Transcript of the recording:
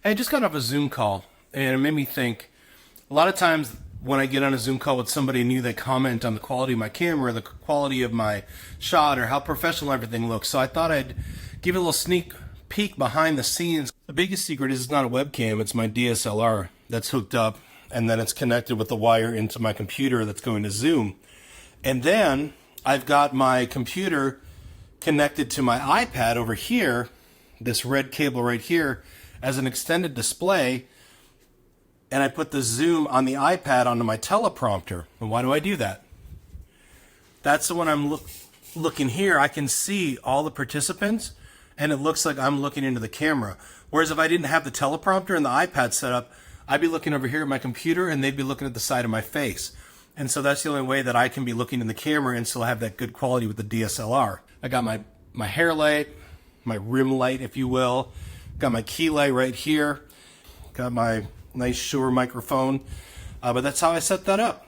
I just got off a Zoom call, and it made me think, a lot of times when I get on a Zoom call with somebody new, they comment on the quality of my camera, the quality of my shot, or how professional everything looks. So I thought I'd give you a little sneak peek behind the scenes. The biggest secret is it's not a webcam, it's my DSLR that's hooked up, and then it's connected with the wire into my computer that's going to Zoom. And then I've got my computer connected to my iPad over here, this red cable right here, as an extended display, and I put the zoom on the iPad onto my teleprompter. And why do I do that? That's the one I'm looking here. I can see all the participants, and it looks like I'm looking into the camera. Whereas if I didn't have the teleprompter and the iPad set up, I'd be looking over here at my computer, and they'd be looking at the side of my face. And so that's the only way that I can be looking in the camera and still have that good quality with the DSLR. I got my hair light, my rim light, if you will. Got my key light right here. Got my nice Shure microphone. But that's how I set that up.